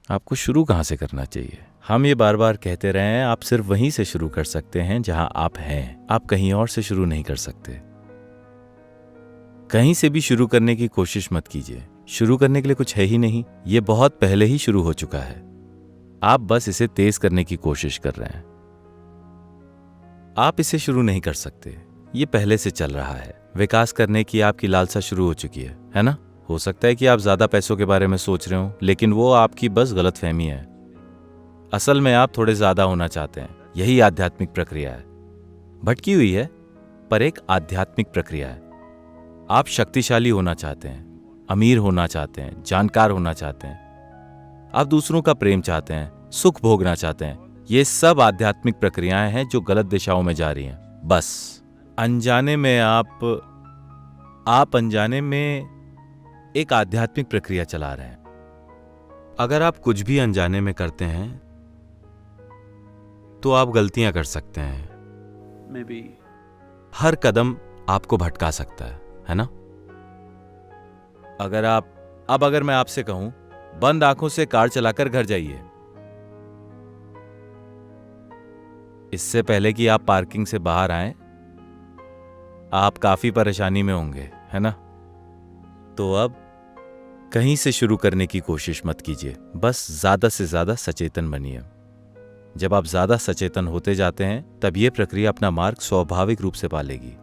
आपको शुरू कहाँ से करना चाहिए? हम ये बार बार कहते रहे हैं, आप सिर्फ वहीं से शुरू कर सकते हैं जहां आप हैं। आप कहीं और से शुरू नहीं कर सकते। कहीं से भी शुरू करने की कोशिश मत कीजिए। शुरू करने के लिए कुछ है ही नहीं, ये बहुत पहले ही शुरू हो चुका है। आप बस इसे तेज करने की कोशिश कर रहे हैं। आप इसे शुरू नहीं कर सकते, ये पहले से चल रहा है। विकास करने की आपकी लालसा शुरू हो चुकी है ना? हो सकता है कि आप ज्यादा पैसों के बारे में सोच रहे हो, लेकिन वो आपकी बस गलतफहमी है। असल में आप थोड़े ज्यादा होना चाहते हैं। यही आध्यात्मिक प्रक्रिया है। भटकी हुई है, पर एक आध्यात्मिक प्रक्रिया है। आप शक्तिशाली होना चाहते हैं, अमीर होना चाहते हैं, जानकार होना चाहते हैं। आप दूसरों का प्रेम चाहते हैं, सुख भोगना चाहते हैं। ये सब आध्यात्मिक प्रक्रियाएं हैं जो गलत दिशाओं में जा रही हैं। बस अनजाने में आप अनजाने में एक आध्यात्मिक प्रक्रिया चला रहे हैं। अगर आप कुछ भी अनजाने में करते हैं तो आप गलतियां कर सकते हैं। हर कदम आपको भटका सकता है ना? अगर मैं आपसे कहूं, बंद आंखों से कार चलाकर घर जाइए, इससे पहले कि आप पार्किंग से बाहर आएं, आप काफी परेशानी में होंगे, है ना? तो अब कहीं से शुरू करने की कोशिश मत कीजिए। बस ज्यादा से ज्यादा सचेतन बनिए। जब आप ज्यादा सचेतन होते जाते हैं, तब यह प्रक्रिया अपना मार्ग स्वाभाविक रूप से पालेगी।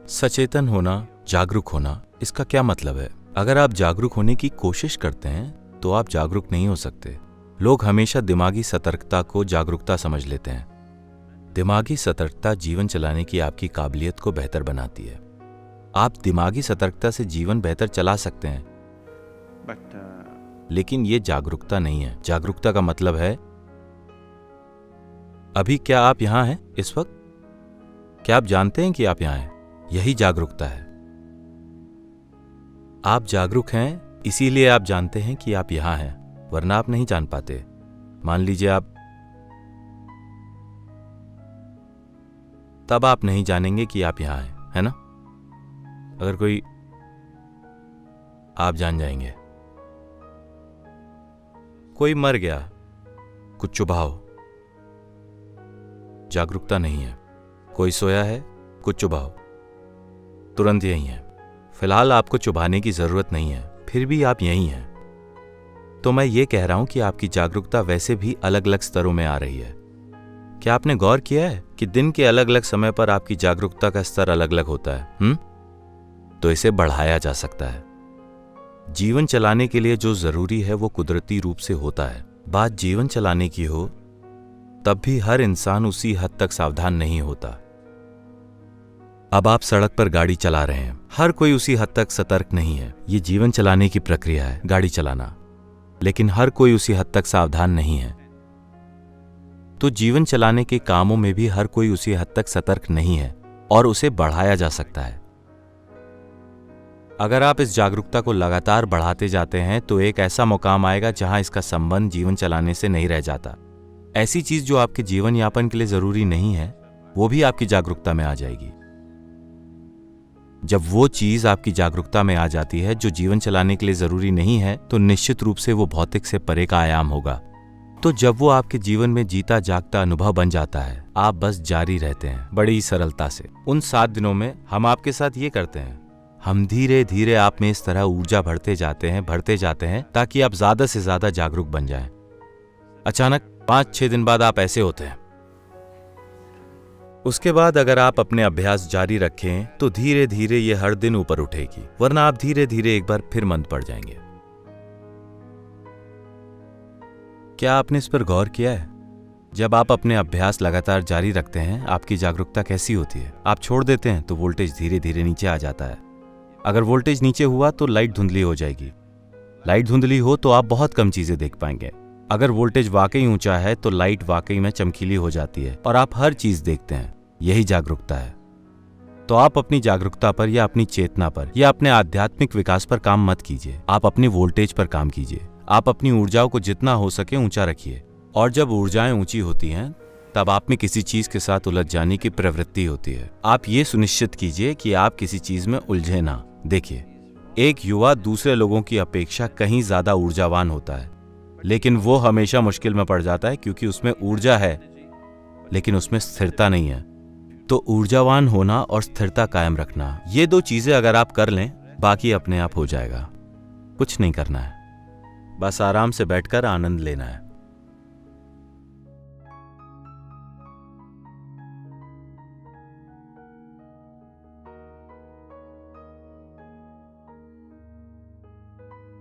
सचेतन होना, जागरूक होना, इसका क्या मतलब है? अगर आप जागरूक होने की कोशिश करते हैं तो आप जागरूक नहीं हो सकते। लोग हमेशा दिमागी सतर्कता को जागरूकता समझ लेते हैं। दिमागी सतर्कता जीवन चलाने की आपकी काबिलियत को बेहतर बनाती है। आप दिमागी सतर्कता से जीवन बेहतर चला सकते हैं, लेकिन ये जागरूकता नहीं है। जागरूकता का मतलब है, अभी क्या आप यहां हैं इस वक्त? क्या आप जानते हैं कि आप यहां हैं? यही जागरूकता है। आप जागरूक हैं, इसीलिए आप जानते हैं कि आप यहां हैं, वरना आप नहीं जान पाते। मान लीजिए तब आप नहीं जानेंगे कि आप यहां हैं, है ना? आप जान जाएंगे। कोई मर गया, कुछ चुभाओ, जागरूकता नहीं है। कोई सोया है, कुछ चुभाओ, तुरंत यही है। फिलहाल आपको चुभाने की जरूरत नहीं है, फिर भी आप यही हैं। तो मैं ये कह रहा हूं कि आपकी जागरूकता वैसे भी अलग अलग स्तरों में आ रही है। क्या आपने गौर किया है कि दिन के अलग अलग समय पर आपकी जागरूकता का स्तर अलग अलग होता है? तो इसे बढ़ाया जा सकता है। जीवन चलाने के लिए जो जरूरी है वो कुदरती रूप से होता है। बात जीवन चलाने की हो, तब भी हर इंसान उसी हद तक सावधान नहीं होता। अब आप सड़क पर गाड़ी चला रहे हैं, हर कोई उसी हद तक सतर्क नहीं है। ये जीवन चलाने की प्रक्रिया है, गाड़ी चलाना, लेकिन हर कोई उसी हद तक सावधान नहीं है। तो जीवन चलाने के कामों में भी हर कोई उसी हद तक सतर्क नहीं है, और उसे बढ़ाया जा सकता है। अगर आप इस जागरूकता को लगातार बढ़ाते जाते हैं तो एक ऐसा मुकाम आएगा जहां इसका संबंध जीवन चलाने से नहीं रह जाता। ऐसी चीज जो आपके जीवन यापन के लिए जरूरी नहीं है, वो भी आपकी जागरूकता में आ जाएगी। जब वो चीज आपकी जागरूकता में आ जाती है जो जीवन चलाने के लिए जरूरी नहीं है, तो निश्चित रूप से वो भौतिक से परे का आयाम होगा। तो जब वो आपके जीवन में जीता जागता अनुभव बन जाता है, आप बस जारी रहते हैं बड़ी सरलता से। उन 7 दिनों में हम आपके साथ ये करते हैं, हम धीरे धीरे आप में इस तरह ऊर्जा भरते जाते हैं ताकि आप ज्यादा से ज्यादा जागरूक बन जाएं। अचानक 5-6 दिन बाद आप ऐसे होते हैं। उसके बाद अगर आप अपने अभ्यास जारी रखें तो धीरे धीरे ये हर दिन ऊपर उठेगी, वरना आप धीरे धीरे एक बार फिर मंद पड़ जाएंगे। क्या आपने इस पर गौर किया है? जब आप अपने अभ्यास लगातार जारी रखते हैं, आपकी जागरूकता कैसी होती है? आप छोड़ देते हैं तो वोल्टेज धीरे धीरे नीचे आ जाता है। अगर वोल्टेज नीचे हुआ तो लाइट धुंधली हो जाएगी। लाइट धुंधली हो तो आप बहुत कम चीजें देख पाएंगे। अगर वोल्टेज वाकई ऊंचा है तो लाइट वाकई में चमकीली हो जाती है और आप हर चीज देखते हैं। यही जागरूकता है। तो आप अपनी जागरूकता पर या अपनी चेतना पर या अपने आध्यात्मिक विकास पर काम मत कीजिए, आप अपने वोल्टेज पर काम कीजिए। आप अपनी ऊर्जाओं को जितना हो सके ऊंचा रखिए, और जब ऊर्जाएं ऊंची होती हैं तब आप में किसी चीज के साथ उलझ जाने की प्रवृत्ति होती है। आप ये सुनिश्चित कीजिए कि आप किसी चीज में उलझे ना। देखिए, एक युवा दूसरे लोगों की अपेक्षा कहीं ज्यादा ऊर्जावान होता है। लेकिन वो हमेशा मुश्किल में पड़ जाता है क्योंकि उसमें ऊर्जा है लेकिन उसमें स्थिरता नहीं है। तो ऊर्जावान होना और स्थिरता कायम रखना, ये दो चीजें अगर आप कर लें, बाकी अपने आप हो जाएगा। कुछ नहीं करना है, बस आराम से बैठकर आनंद लेना है।